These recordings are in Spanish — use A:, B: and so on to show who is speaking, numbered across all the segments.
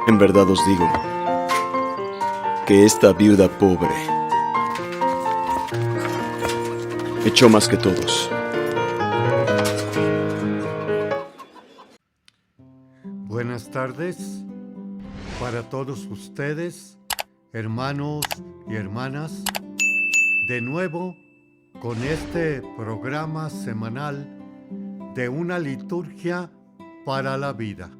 A: En verdad os digo que esta viuda pobre echó más que todos.
B: Buenas tardes para todos ustedes, hermanos y hermanas, de nuevo con este programa semanal de una liturgia para la vida.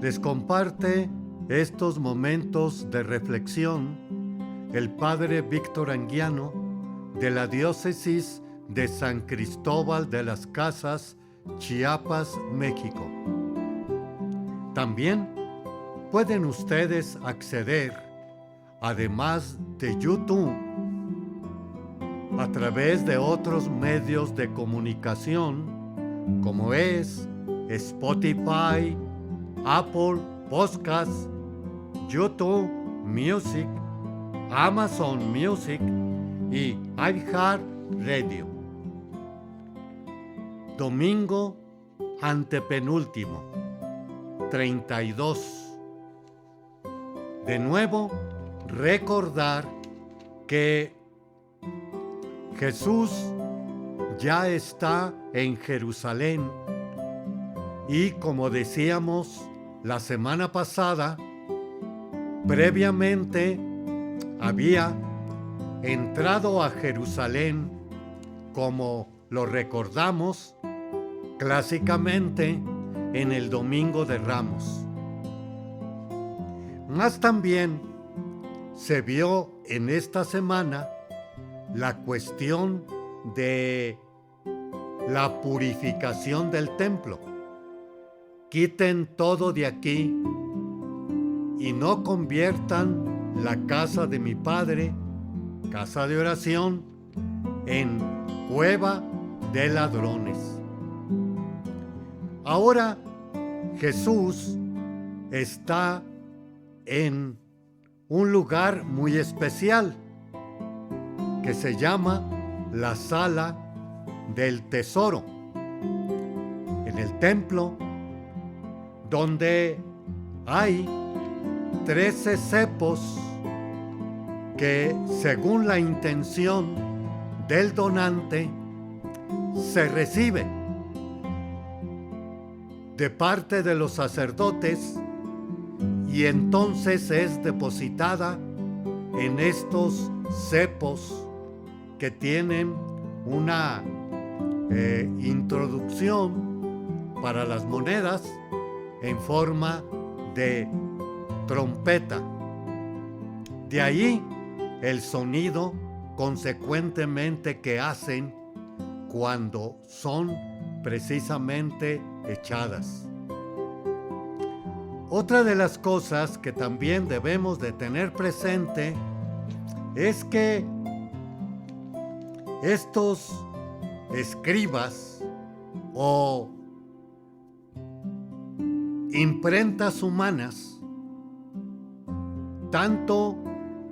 B: Les comparte estos momentos de reflexión el Padre Víctor Anguiano de la Diócesis de San Cristóbal de las Casas, Chiapas, México. También pueden ustedes acceder, además de YouTube, a través de otros medios de comunicación como es Spotify, Apple Podcasts, YouTube Music, Amazon Music y iHeartRadio. Domingo antepenúltimo, 32. De nuevo, recordar que Jesús ya está en Jerusalén y, como decíamos la semana pasada, previamente había entrado a Jerusalén, como lo recordamos clásicamente en el Domingo de Ramos. Más también se vio en esta semana la cuestión de la purificación del templo. Quiten todo de aquí y no conviertan la casa de mi Padre, casa de oración, en cueva de ladrones. Ahora Jesús está en un lugar muy especial que se llama la Sala del Tesoro, en el templo, donde hay 13 cepos que, según la intención del donante, se reciben de parte de los sacerdotes y entonces es depositada en estos cepos que tienen una introducción para las monedas en forma de trompeta. De ahí el sonido consecuentemente que hacen cuando son precisamente echadas. Otra de las cosas que también debemos de tener presente es que estos escribas o imprentas humanas, tanto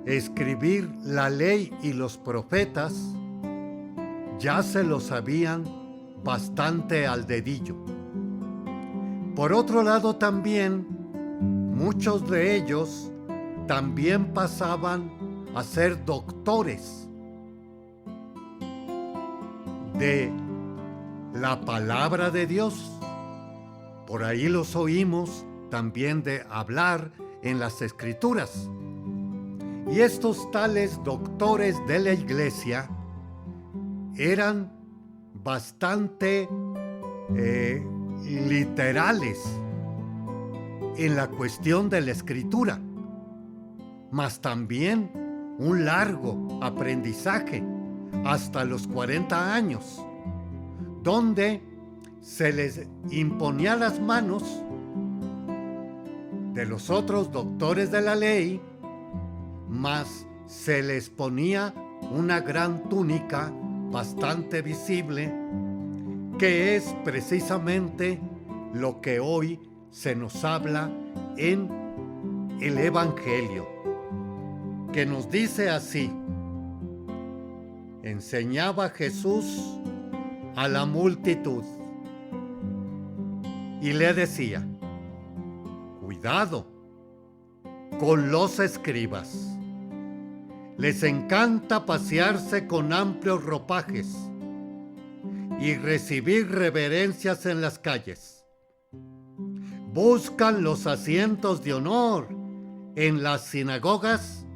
B: escribir la ley y los profetas, ya se lo sabían bastante al dedillo. Por otro lado, también muchos de ellos también pasaban a ser doctores de la palabra de Dios. Por ahí los oímos también de hablar en las Escrituras. Y estos tales doctores de la iglesia eran bastante literales en la cuestión de la escritura, mas también un largo aprendizaje hasta los 40 años, donde se les imponía las manos de los otros doctores de la ley, mas se les ponía una gran túnica bastante visible, que es precisamente lo que hoy se nos habla en el Evangelio, que nos dice así: enseñaba Jesús a la multitud y le decía: Cuidado con los escribas. Les encanta pasearse con amplios ropajes y recibir reverencias en las calles. Buscan los asientos de honor en las sinagogas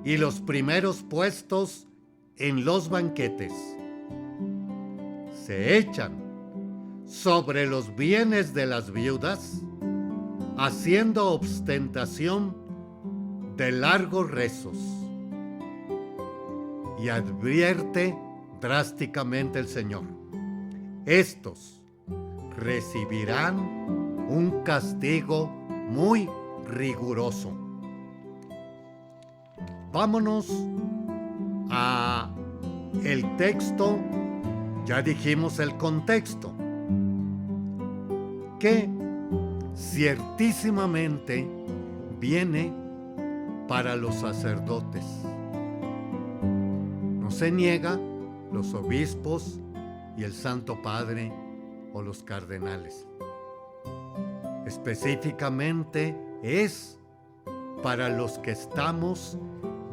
B: y los primeros puestos en los banquetes. Se echan sobre los bienes de las viudas, haciendo ostentación de largos rezos. Y advierte drásticamente el Señor: estos recibirán un castigo muy riguroso. Vámonos a el texto. Ya dijimos el contexto, que ciertísimamente viene para los sacerdotes. No se niega los obispos y el Santo Padre o los cardenales. Específicamente es para los que estamos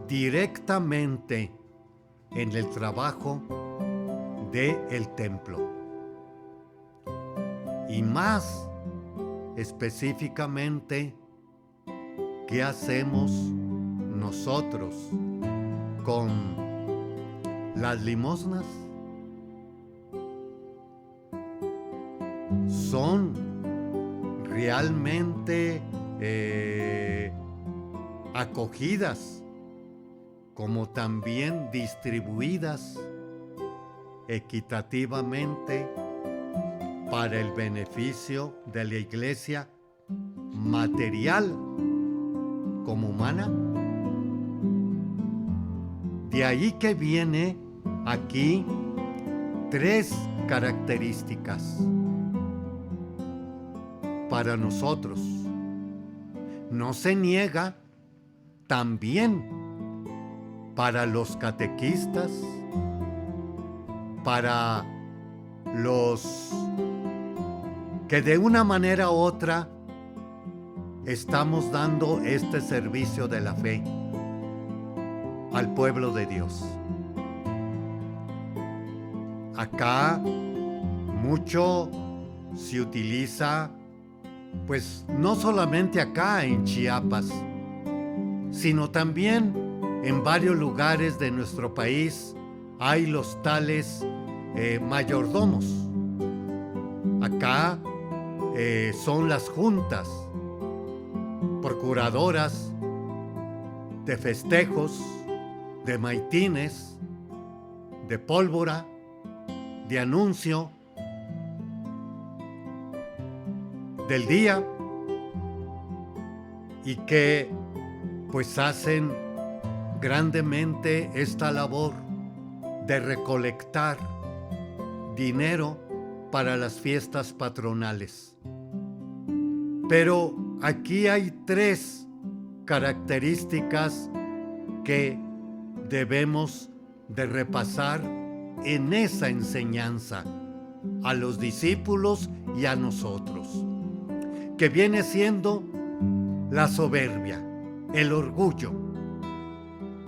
B: directamente en el trabajo del templo. Y más específicamente, ¿qué hacemos nosotros con las limosnas? Son realmente acogidas, como también distribuidas equitativamente para el beneficio de la iglesia, material como humana. De ahí que viene aquí 3 características para nosotros. No se niega también para los catequistas, para los que de una manera u otra estamos dando este servicio de la fe al pueblo de Dios. Acá mucho se utiliza, pues no solamente acá en Chiapas, sino también en varios lugares de nuestro país hay los tales mayordomos. Acá son las juntas procuradoras de festejos, de maitines, de pólvora, de anuncio del día, y que pues hacen grandemente esta labor de recolectar dinero para las fiestas patronales. Pero aquí hay 3 características que debemos de repasar en esa enseñanza a los discípulos y a nosotros, que viene siendo la soberbia, el orgullo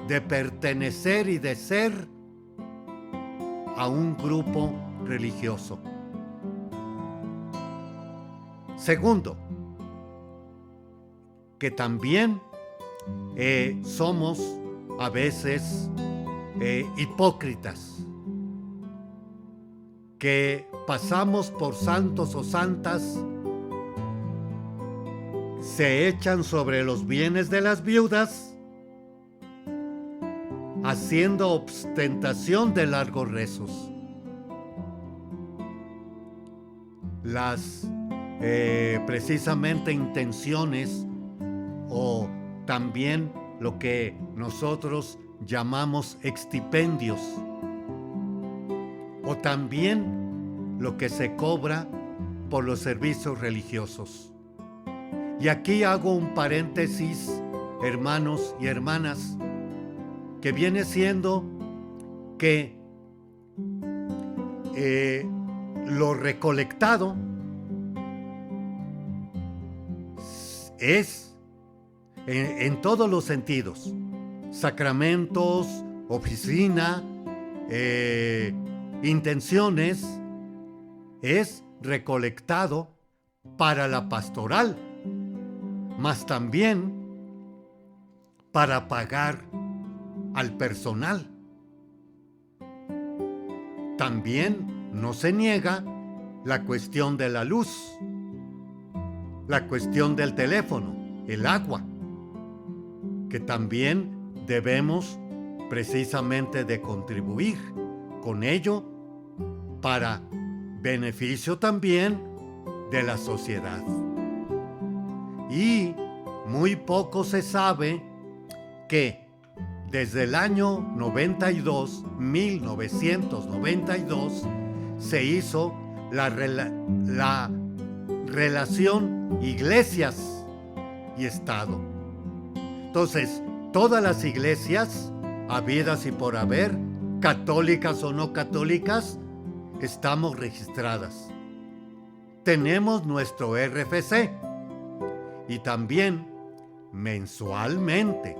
B: de pertenecer y de ser a un grupo religioso. Segundo, que también somos a veces hipócritas, que pasamos por santos o santas, se echan sobre los bienes de las viudas, haciendo ostentación de largos rezos. Las precisamente intenciones, o también lo que nosotros llamamos extipendios, o también lo que se cobra por los servicios religiosos. Y aquí hago un paréntesis, hermanos y hermanas, que viene siendo que lo recolectado es en todos los sentidos, sacramentos, oficina, intenciones, es recolectado para la pastoral, mas también para pagar al personal. También no se niega la cuestión de la luz, la cuestión del teléfono, el agua, que también debemos precisamente de contribuir con ello para beneficio también de la sociedad. Y muy poco se sabe que desde el año 1992, se hizo la relación iglesias y Estado. Entonces, todas las iglesias, habidas y por haber, católicas o no católicas, estamos registradas. Tenemos nuestro RFC y también mensualmente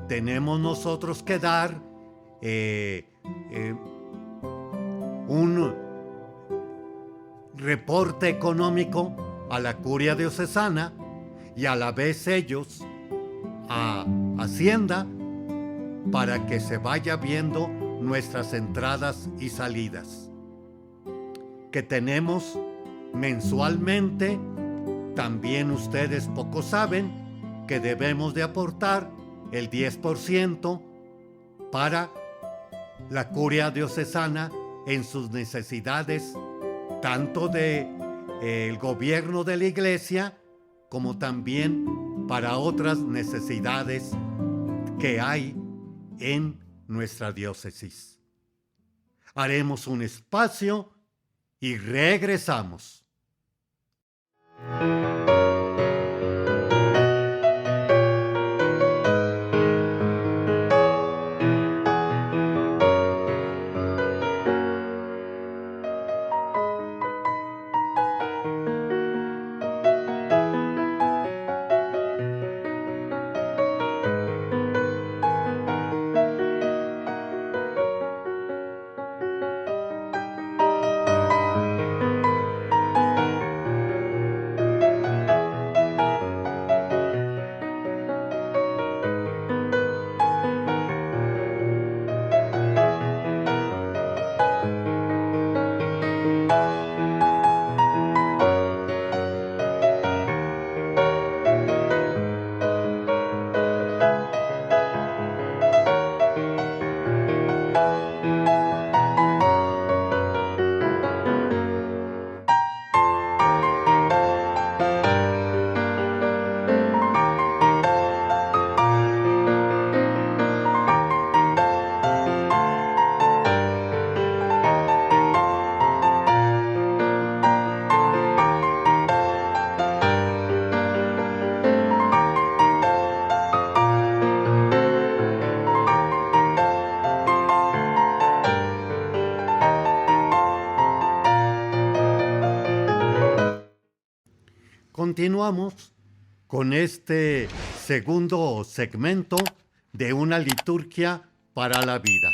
B: tenemos nosotros que dar un reporte económico a la curia diocesana y a la vez ellos a Hacienda para que se vaya viendo nuestras entradas y salidas que tenemos mensualmente. También ustedes poco saben que debemos de aportar el 10% para la curia diocesana en sus necesidades, tanto del gobierno de la iglesia como también para otras necesidades que hay en nuestra diócesis. Haremos un espacio y regresamos. Continuamos con este segundo segmento de una liturgia para la vida.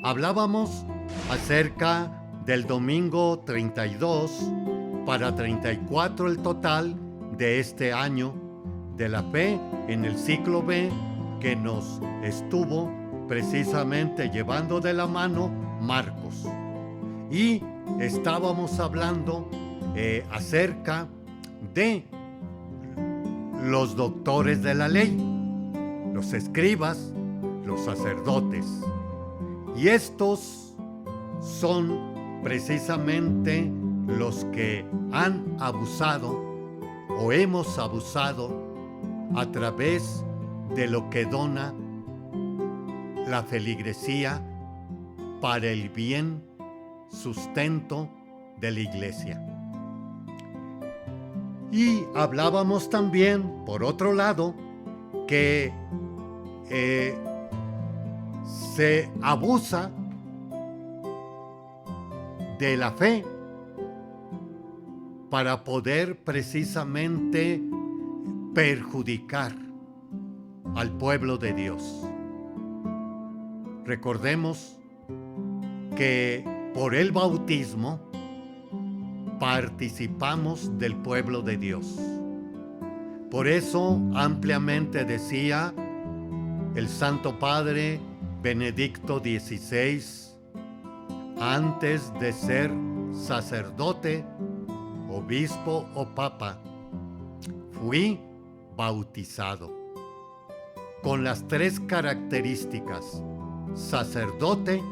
B: Hablábamos acerca del domingo 32 para 34 el total de este año de la fe en el ciclo B, que nos estuvo precisamente llevando de la mano Marcos. Y estábamos hablando acerca de los doctores de la ley, los escribas, los sacerdotes. Y estos son precisamente los que han abusado o hemos abusado a través de lo que dona la feligresía para el bien sustento de la iglesia. Y hablábamos también, por otro lado, que se abusa de la fe para poder precisamente perjudicar al pueblo de Dios. Recordemos que por el bautismo participamos del pueblo de Dios. Por eso ampliamente decía el Santo Padre Benedicto XVI, antes de ser sacerdote, obispo o papa, fui bautizado con las 3 características: sacerdote,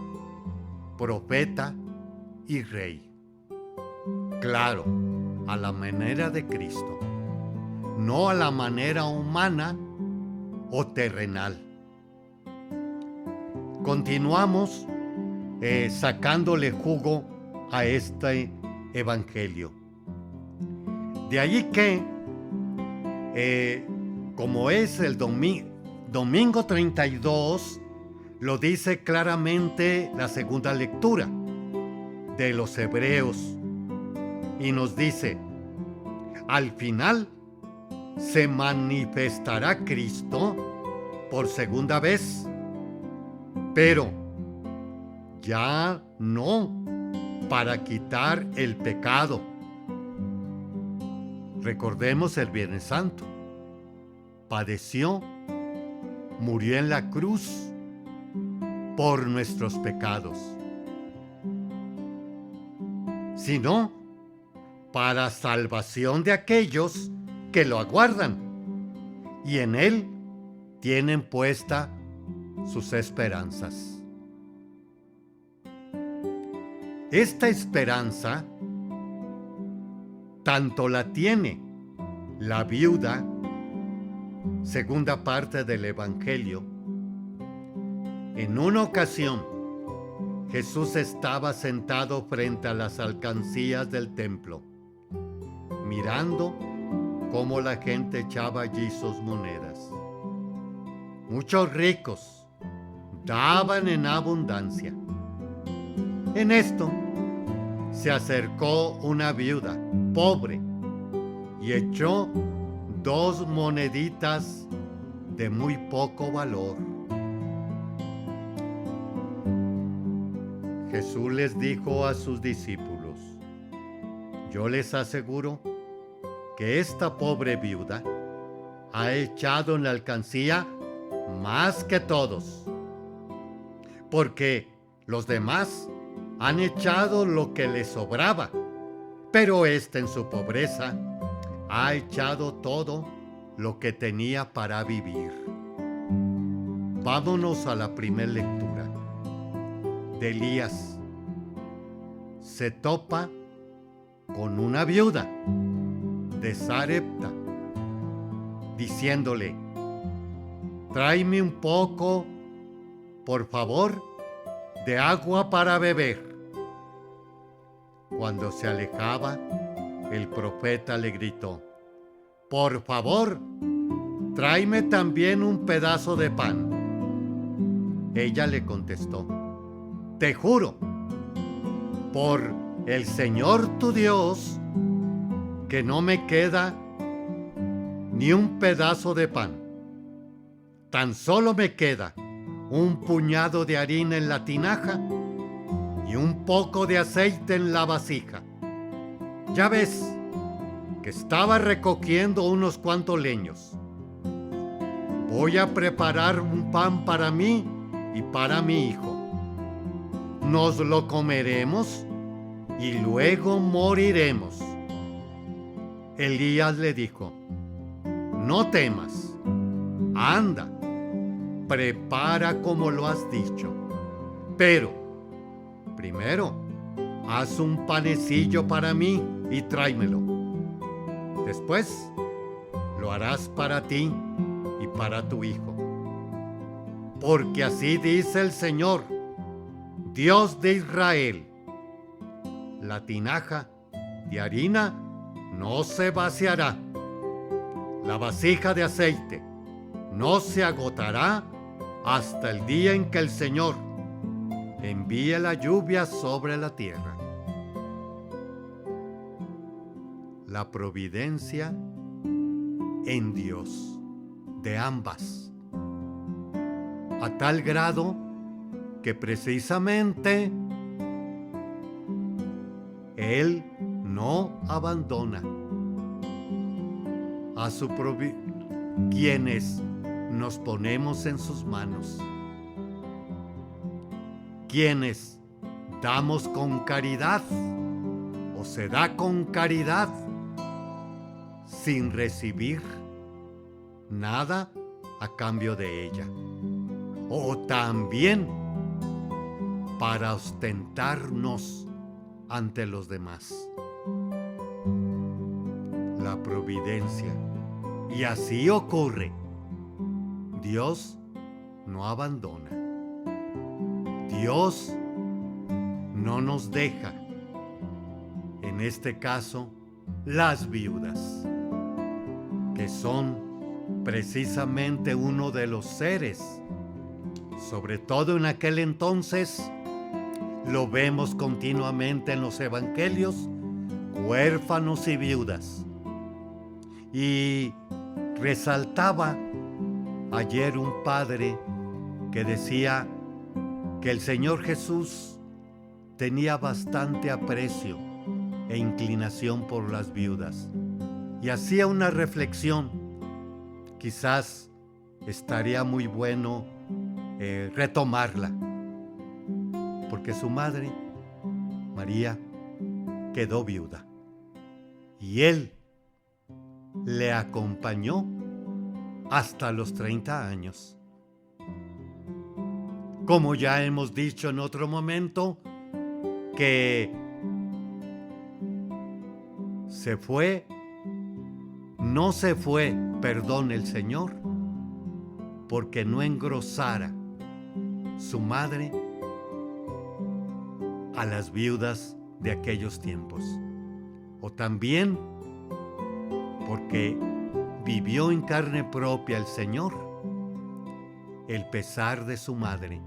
B: profeta y rey. Claro, a la manera de Cristo, no a la manera humana o terrenal. Continuamos sacándole jugo a este evangelio. De allí que, como es el domingo 32, lo dice claramente la segunda lectura de los Hebreos, y nos dice: al final se manifestará Cristo por segunda vez, pero ya no para quitar el pecado. Recordemos el Viernes Santo. Padeció, murió en la cruz por nuestros pecados, sino para salvación de aquellos que lo aguardan y en Él tienen puesta sus esperanzas. Esta esperanza tanto la tiene la viuda, segunda parte del Evangelio. En una ocasión, Jesús estaba sentado frente a las alcancías del templo, mirando cómo la gente echaba allí sus monedas. Muchos ricos daban en abundancia. En esto se acercó una viuda pobre y echó 2 moneditas de muy poco valor. Jesús les dijo a sus discípulos: yo les aseguro que esta pobre viuda ha echado en la alcancía más que todos, porque los demás han echado lo que les sobraba, pero ésta en su pobreza ha echado todo lo que tenía para vivir. Vámonos a la primera lectura de Elías. Se topa con una viuda de Sarepta, diciéndole: tráeme un poco, por favor, de agua para beber. Cuando se alejaba, el profeta le gritó: por favor, tráeme también un pedazo de pan. Ella le contestó: te juro, por el Señor tu Dios, que no me queda ni un pedazo de pan. Tan solo me queda un puñado de harina en la tinaja y un poco de aceite en la vasija. Ya ves que estaba recogiendo unos cuantos leños. Voy a preparar un pan para mí y para mi hijo. Nos lo comeremos y luego moriremos. Elías le dijo: no temas, anda, prepara como lo has dicho, pero primero haz un panecillo para mí y tráemelo. Después lo harás para ti y para tu hijo. Porque así dice el Señor, Dios de Israel: la tinaja de harina no se vaciará, la vasija de aceite no se agotará hasta el día en que el Señor envíe la lluvia sobre la tierra. La providencia en Dios, de ambas, a tal grado que precisamente Él no abandona a quienes nos ponemos en sus manos, quienes damos con caridad o se da con caridad sin recibir nada a cambio de ella, o también para ostentarnos ante los demás. La providencia. Y así ocurre. Dios no abandona. Dios no nos deja. En este caso, las viudas, que son precisamente uno de los seres, sobre todo en aquel entonces, lo vemos continuamente en los evangelios, huérfanos y viudas. Y resaltaba ayer un padre que decía que el Señor Jesús tenía bastante aprecio e inclinación por las viudas. Y hacía una reflexión. Quizás estaría muy bueno retomarla, porque su madre, María, quedó viuda y él le acompañó hasta los 30 años. Como ya hemos dicho en otro momento, que no se fue, perdón, el Señor, porque no engrosara su madre a las viudas de aquellos tiempos, o también porque vivió en carne propia el Señor el pesar de su madre,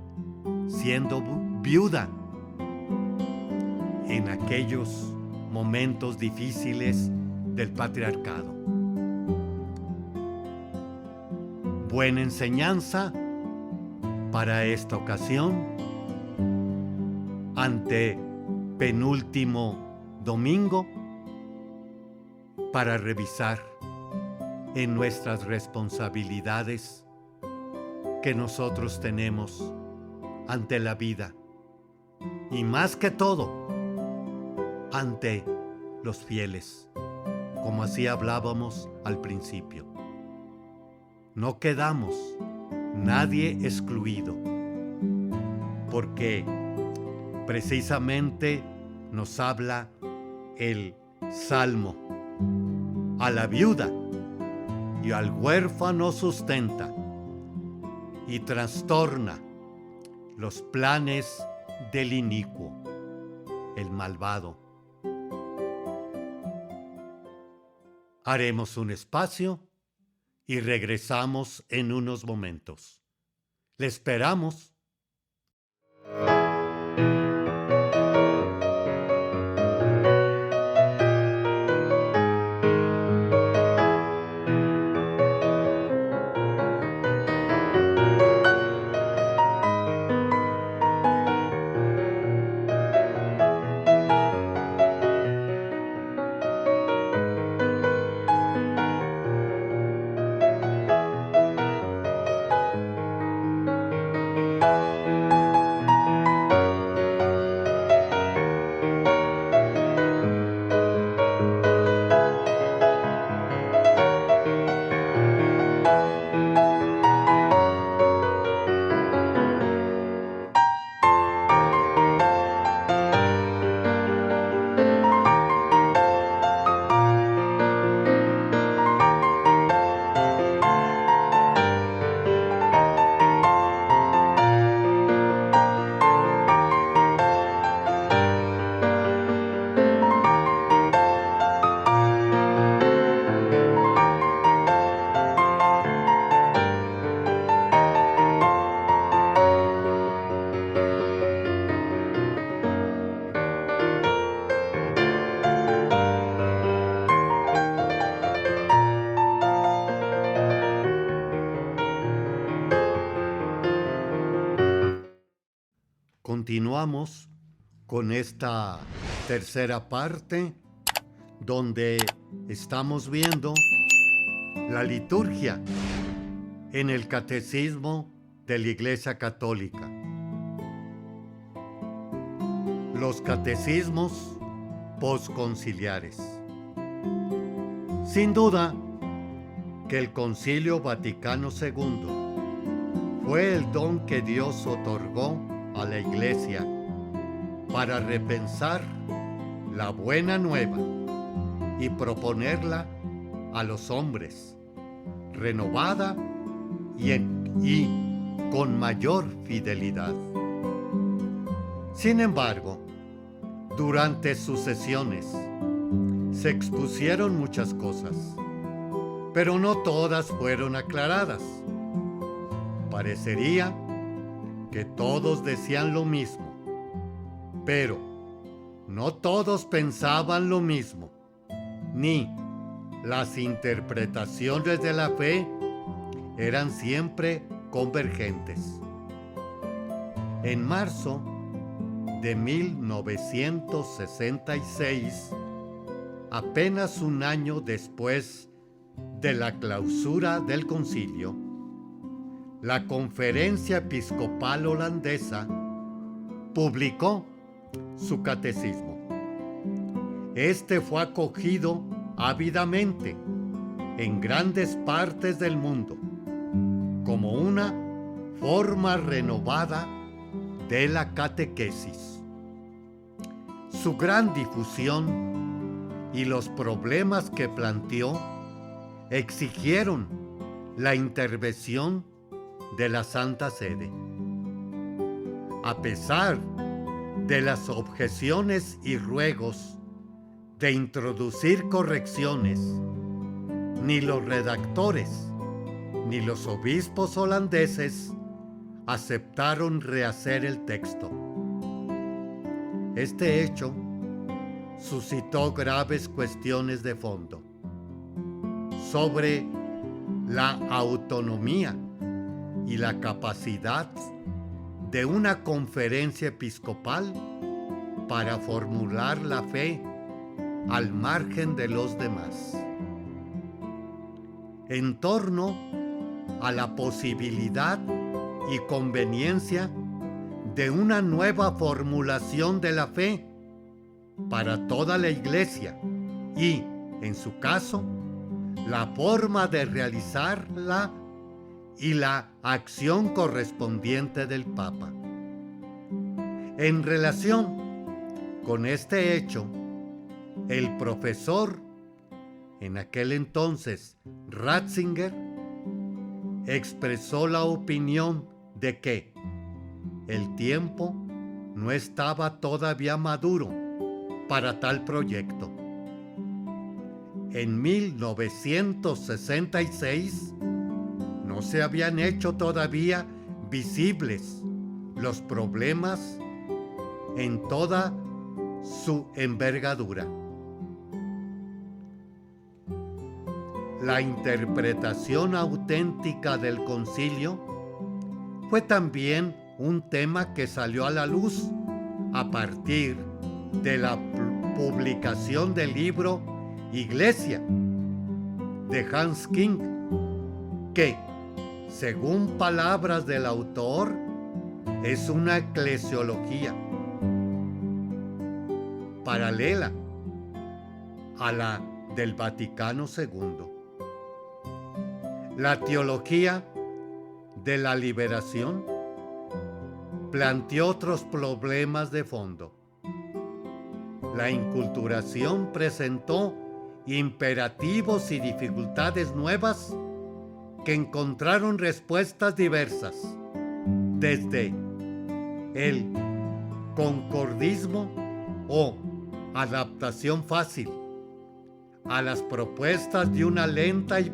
B: siendo viuda en aquellos momentos difíciles del patriarcado. Buena enseñanza para esta ocasión, ante penúltimo domingo, para revisar en nuestras responsabilidades que nosotros tenemos ante la vida y más que todo ante los fieles, como así hablábamos al principio. No quedamos nadie excluido, porque precisamente nos habla el Salmo: a la viuda y al huérfano sustenta y trastorna los planes del inicuo, el malvado. Haremos un espacio y regresamos en unos momentos. Le esperamos. continuamos con esta tercera parte donde estamos viendo la liturgia en el catecismo de la Iglesia Católica. Los catecismos posconciliares. Sin duda que el Concilio Vaticano II fue el don que Dios otorgó a la Iglesia para repensar la buena nueva y proponerla a los hombres, renovada y con mayor fidelidad. Sin embargo, durante sus sesiones se expusieron muchas cosas, pero no todas fueron aclaradas. Parecería que todos decían lo mismo, pero no todos pensaban lo mismo, ni las interpretaciones de la fe eran siempre convergentes. En marzo de 1966, apenas un año después de la clausura del concilio, la Conferencia Episcopal Holandesa publicó su catecismo. Este fue acogido ávidamente en grandes partes del mundo como una forma renovada de la catequesis. Su gran difusión y los problemas que planteó exigieron la intervención de la Santa Sede. A pesar de las objeciones y ruegos de introducir correcciones, ni los redactores ni los obispos holandeses aceptaron rehacer el texto. Este hecho suscitó graves cuestiones de fondo sobre la autonomía y la capacidad de una conferencia episcopal para formular la fe al margen de los demás. En torno a la posibilidad y conveniencia de una nueva formulación de la fe para toda la Iglesia y, en su caso, la forma de realizarla y la acción correspondiente del Papa. En relación con este hecho, el profesor, en aquel entonces Ratzinger, expresó la opinión de que el tiempo no estaba todavía maduro para tal proyecto. En 1966 no se habían hecho todavía visibles los problemas en toda su envergadura. La interpretación auténtica del concilio fue también un tema que salió a la luz a partir de la publicación del libro Iglesia de Hans King, que, según palabras del autor, es una eclesiología paralela a la del Vaticano II. La teología de la liberación planteó otros problemas de fondo. La inculturación presentó imperativos y dificultades nuevas que encontraron respuestas diversas, desde el concordismo o adaptación fácil a las propuestas de una lenta y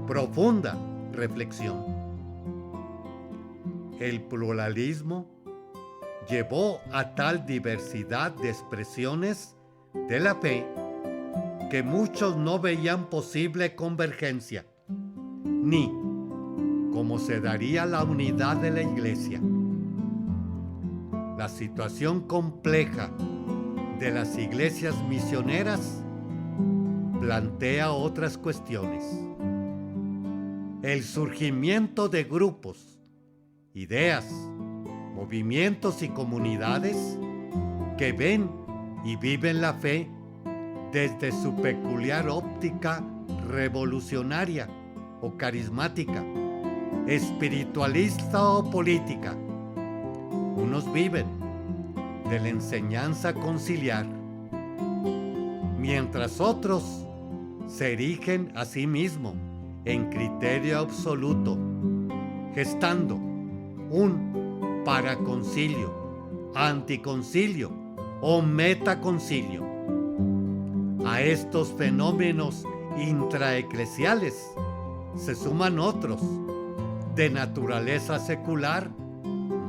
B: profunda reflexión. El pluralismo llevó a tal diversidad de expresiones de la fe que muchos no veían posible convergencia, ni cómo se daría la unidad de la Iglesia. la situación compleja de las iglesias misioneras plantea otras cuestiones. El surgimiento de grupos, ideas, movimientos y comunidades que ven y viven la fe desde su peculiar óptica revolucionaria o carismática, espiritualista o política. Unos viven de la enseñanza conciliar, mientras otros se erigen a sí mismos en criterio absoluto, gestando un paraconcilio, anticoncilio o metaconcilio. A estos fenómenos intraeclesiales se suman otros de naturaleza secular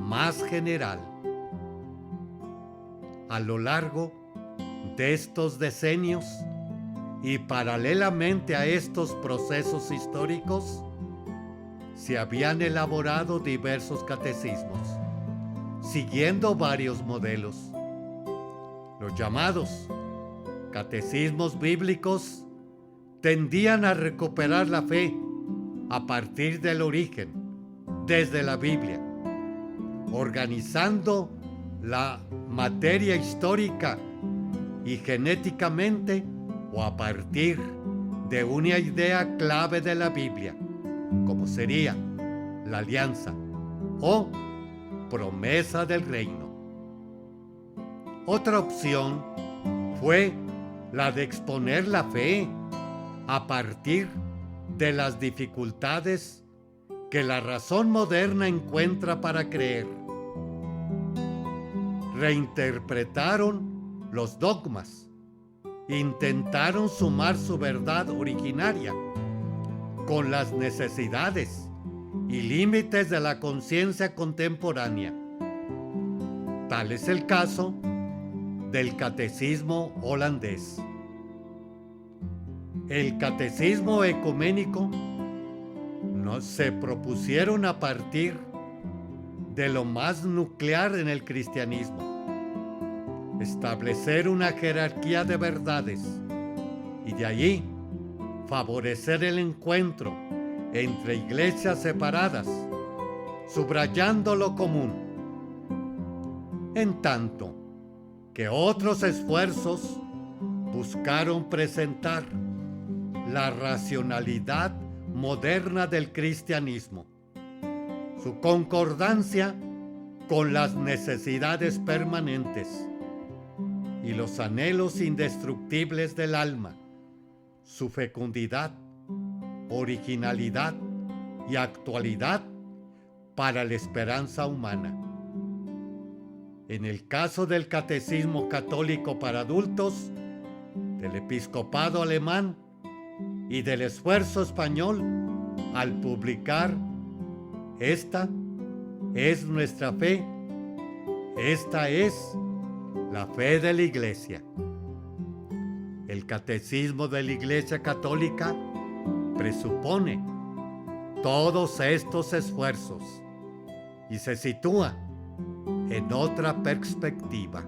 B: más general. A lo largo de estos decenios y paralelamente a estos procesos históricos, se habían elaborado diversos catecismos, siguiendo varios modelos. Los llamados catecismos bíblicos tendían a recuperar la fe a partir del origen, desde la Biblia, organizando la materia histórica y genéticamente o a partir de una idea clave de la Biblia, como sería la alianza o promesa del reino. Otra opción fue la de exponer la fe a partir de las dificultades que la razón moderna encuentra para creer. Reinterpretaron los dogmas, intentaron sumar su verdad originaria con las necesidades y límites de la conciencia contemporánea. Tal es el caso del catecismo holandés. El catecismo ecuménico no se propusieron a partir de lo más nuclear en el cristianismo, establecer una jerarquía de verdades y de allí favorecer el encuentro entre iglesias separadas, subrayando lo común. En tanto que otros esfuerzos buscaron presentar la racionalidad moderna del cristianismo, su concordancia con las necesidades permanentes y los anhelos indestructibles del alma, su fecundidad, originalidad y actualidad para la esperanza humana. En el caso del Catecismo Católico para Adultos, del Episcopado Alemán y del Esfuerzo Español, al publicar "Esta es nuestra fe, esta es la fe de la Iglesia". El Catecismo de la Iglesia Católica presupone todos estos esfuerzos y se sitúa en otra perspectiva.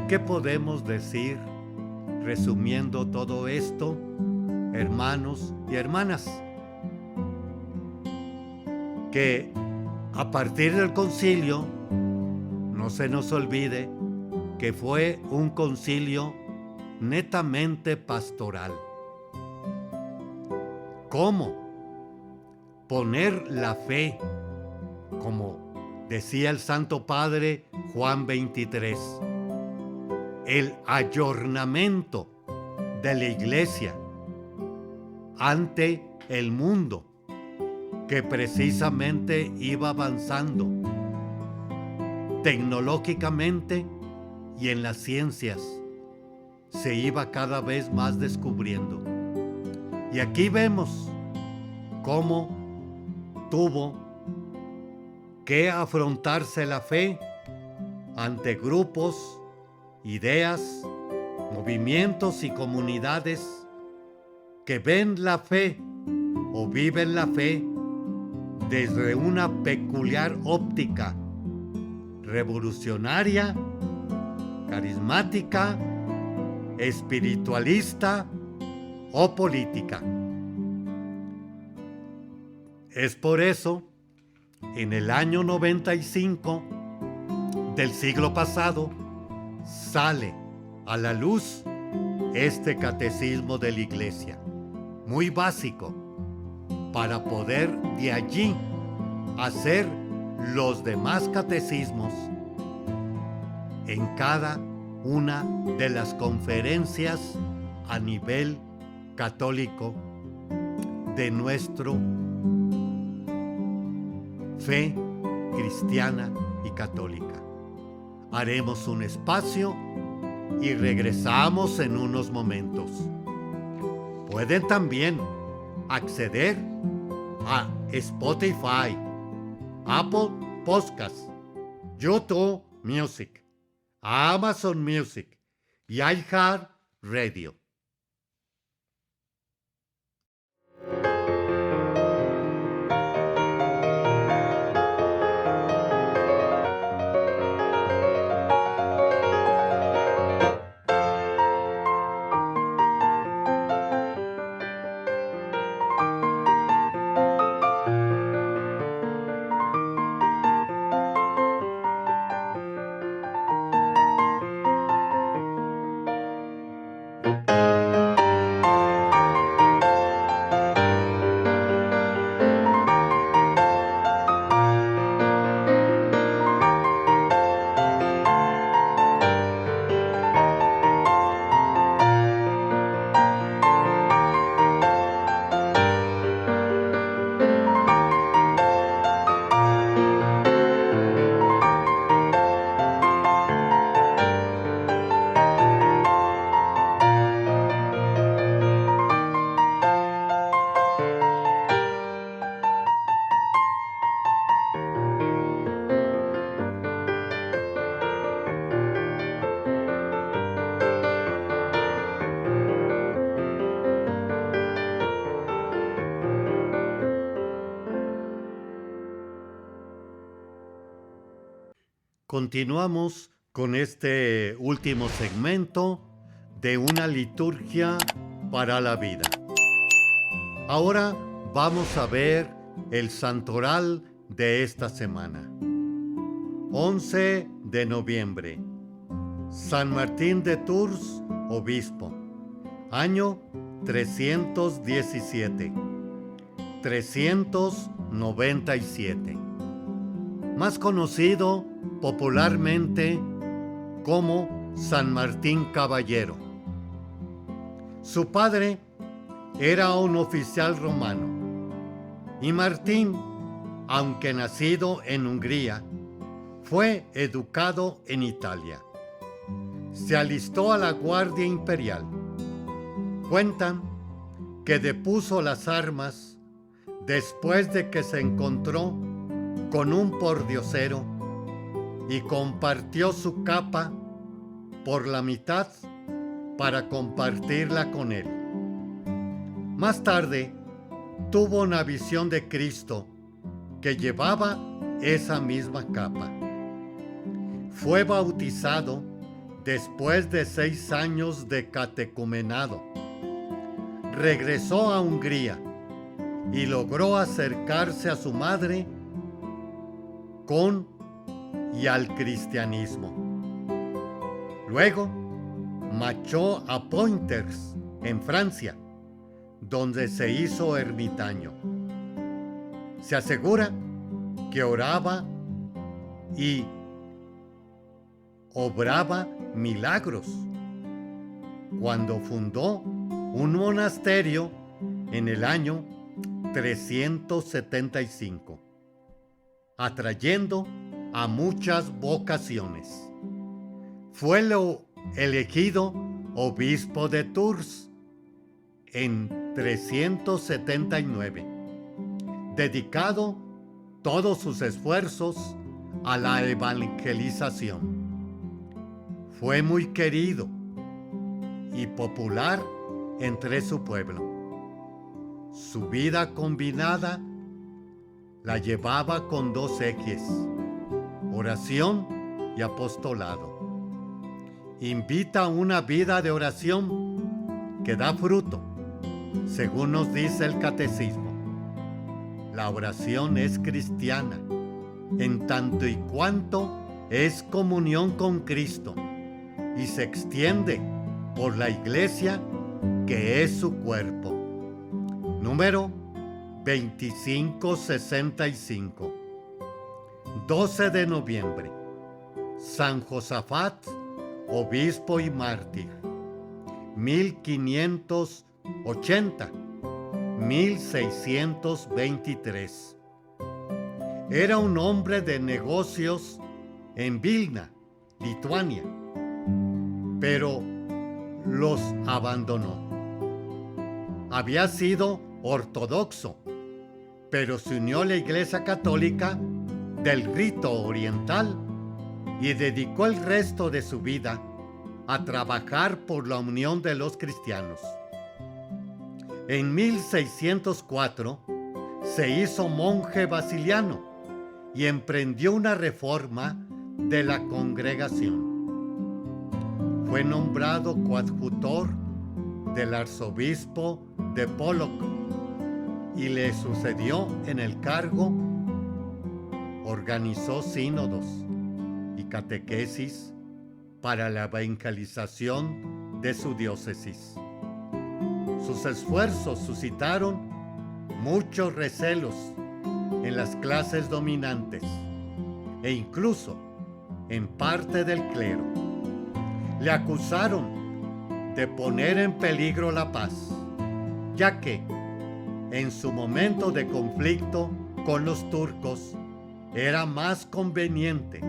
B: ¿Qué podemos decir resumiendo todo esto, hermanos y hermanas? Que a partir del concilio, no se nos olvide que fue un concilio netamente pastoral. ¿Cómo poner la fe, como decía el Santo Padre Juan 23, el ayornamiento de la Iglesia ante el mundo que precisamente iba avanzando tecnológicamente y en las ciencias, se iba cada vez más descubriendo? Y aquí vemos cómo tuvo que afrontarse la fe ante grupos, ideas, movimientos y comunidades que ven la fe o viven la fe desde una peculiar óptica revolucionaria, carismática, espiritualista o política. Es por eso, en el año 95 del siglo pasado, sale a la luz este catecismo de la Iglesia, muy básico, para poder de allí hacer los demás catecismos en cada una de las conferencias a nivel católico de nuestro fe cristiana y católica. Haremos un espacio y regresamos en unos momentos. Pueden también acceder a Spotify, Apple Podcasts, YouTube Music, Amazon Music y iHeartRadio. Continuamos con este último segmento de una liturgia para la vida. Ahora vamos a ver el santoral de esta semana. 11 de noviembre. San Martín de Tours, obispo. Año 317. 397. Más conocido popularmente como San Martín Caballero. Su padre era un oficial romano y Martín, aunque nacido en Hungría, fue educado en Italia. Se alistó a la Guardia Imperial. Cuentan que depuso las armas después de que se encontró con un pordiosero y compartió su capa por la mitad para compartirla con él. Más tarde, tuvo una visión de Cristo que llevaba esa misma capa. Fue bautizado después de 6 años de catecumenado. Regresó a Hungría y logró acercarse a su madre y al cristianismo. Luego marchó a Poitiers, en Francia, donde se hizo ermitaño. Se asegura que oraba y obraba milagros cuando fundó un monasterio en el año 375, atrayendo a muchas vocaciones. Fue elegido obispo de Tours en 379, dedicado todos sus esfuerzos a la evangelización. Fue muy querido y popular entre su pueblo. Su vida combinada la llevaba con 2 ejes: oración y apostolado. Invita a una vida de oración que da fruto, según nos dice el catecismo. La oración es cristiana, en tanto y cuanto es comunión con Cristo y se extiende por la Iglesia, que es su cuerpo. Número 2565. 12 de noviembre. San Josafat, obispo y mártir. 1580-1623. Era un hombre de negocios en Vilna, Lituania, pero los abandonó. Había sido ortodoxo, pero se unió a la Iglesia Católica del rito oriental y dedicó el resto de su vida a trabajar por la unión de los cristianos. En 1604 se hizo monje basiliano y emprendió una reforma de la congregación. Fue nombrado coadjutor del arzobispo de Pollock y le sucedió en el cargo. Organizó sínodos y catequesis para la evangelización de su diócesis. Sus esfuerzos suscitaron muchos recelos en las clases dominantes e incluso en parte del clero. Le acusaron de poner en peligro la paz, ya que en su momento de conflicto con los turcos era más conveniente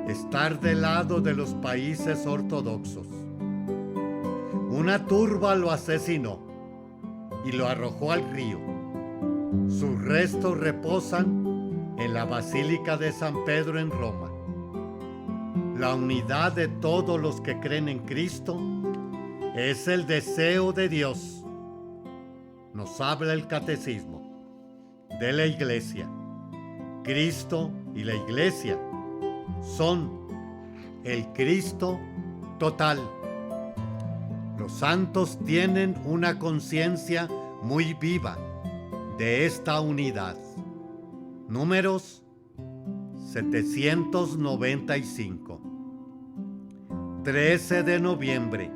B: estar del lado de los países ortodoxos. Una turba lo asesinó y lo arrojó al río. Sus restos reposan en la Basílica de San Pedro en Roma. La unidad de todos los que creen en Cristo es el deseo de Dios. Nos habla el catecismo de la Iglesia. Cristo y la Iglesia son el Cristo total. Los santos tienen una conciencia muy viva de esta unidad. Números 795. 13 de noviembre.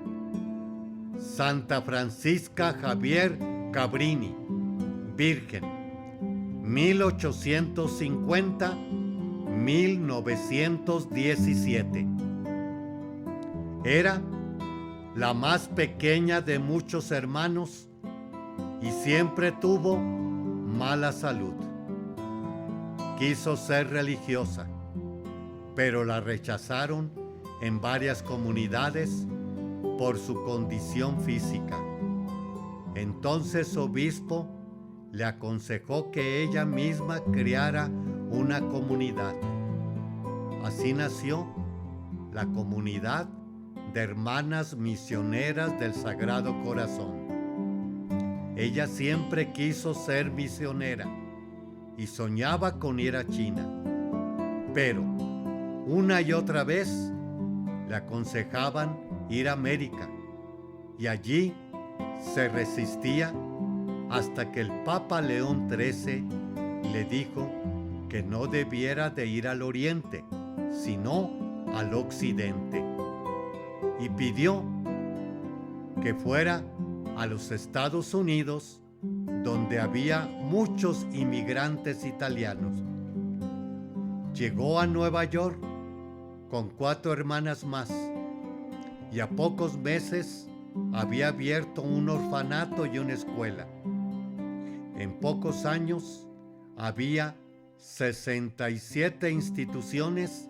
B: Santa Francisca Javier Cabrini, Virgen, 1850-1917. Era la más pequeña de muchos hermanos y siempre tuvo mala salud. Quiso ser religiosa, pero la rechazaron en varias comunidades por su condición física. Entonces su obispo le aconsejó que ella misma creara una comunidad. Así nació la Comunidad de Hermanas Misioneras del Sagrado Corazón. Ella siempre quiso ser misionera y soñaba con ir a China, pero una y otra vez le aconsejaban ir a América y allí se resistía hasta que el Papa León XIII le dijo que no debiera de ir al oriente, sino al occidente, y pidió que fuera a los Estados Unidos, donde había muchos inmigrantes italianos. Llegó a Nueva York con 4 hermanas más y a pocos meses había abierto un orfanato y una escuela. En pocos años había 67 instituciones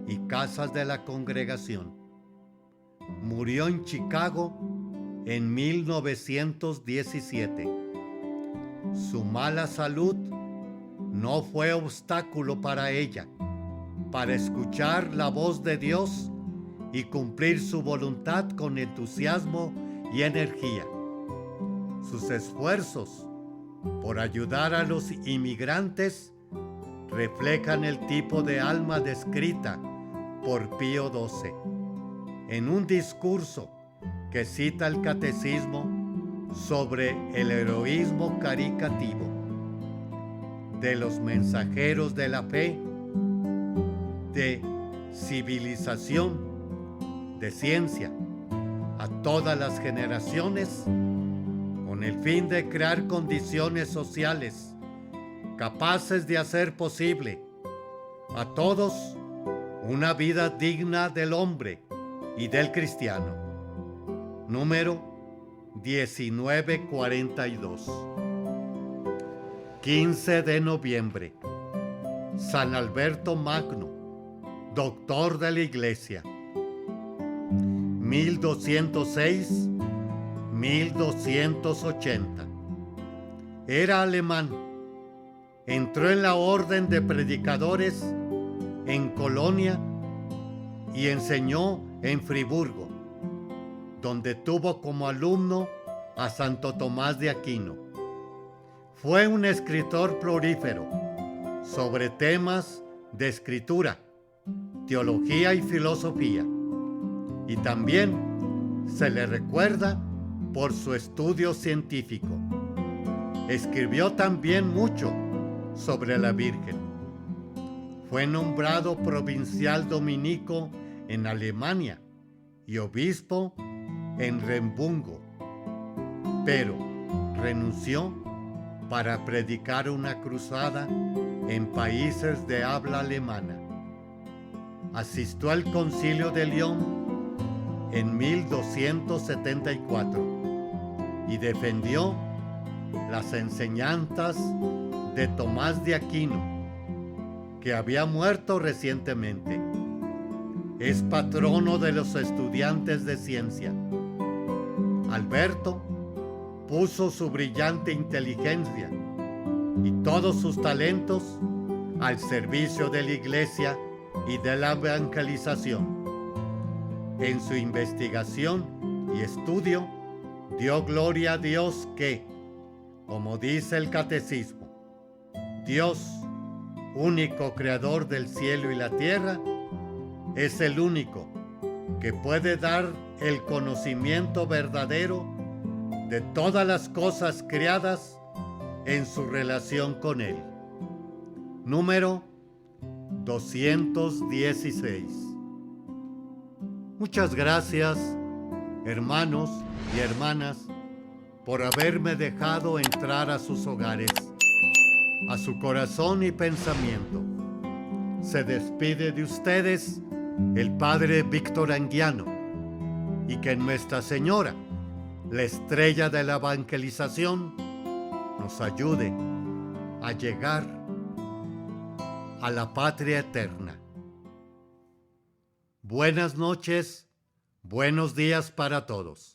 B: y casas de la congregación. Murió en Chicago en 1917. Su mala salud no fue obstáculo para ella, para escuchar la voz de Dios y cumplir su voluntad con entusiasmo y energía. Sus esfuerzos por ayudar a los inmigrantes reflejan el tipo de alma descrita por Pío XII en un discurso que cita el Catecismo sobre el heroísmo caritativo de los mensajeros de la fe, de civilización, de ciencia, a todas las generaciones, con el fin de crear condiciones sociales capaces de hacer posible a todos una vida digna del hombre y del cristiano. Número 1942. 15 de noviembre. San Alberto Magno, doctor de la Iglesia. 1206-1280. Era alemán. Entró en la orden de predicadores en Colonia y enseñó en Friburgo, donde tuvo como alumno a Santo Tomás de Aquino. Fue un escritor prolífero sobre temas de escritura, teología y filosofía, y también se le recuerda por su estudio científico. Escribió también mucho sobre la Virgen. Fue nombrado provincial dominico en Alemania y obispo en Rembungo, pero renunció para predicar una cruzada en países de habla alemana. Asistió al Concilio de León en 1274 y defendió las enseñanzas de Tomás de Aquino, que había muerto recientemente. Es patrono de los estudiantes de ciencia. Alberto puso su brillante inteligencia y todos sus talentos al servicio de la Iglesia y de la evangelización. En su investigación y estudio dio gloria a Dios que, como dice el Catecismo, Dios, único creador del cielo y la tierra, es el único que puede dar el conocimiento verdadero de todas las cosas creadas en su relación con Él. Número 216. Muchas gracias, hermanos y hermanas, por haberme dejado entrar a sus hogares, a su corazón y pensamiento. Se despide de ustedes el Padre Víctor Anguiano, y que Nuestra Señora, la estrella de la evangelización, nos ayude a llegar a la patria eterna. Buenas noches, buenos días para todos.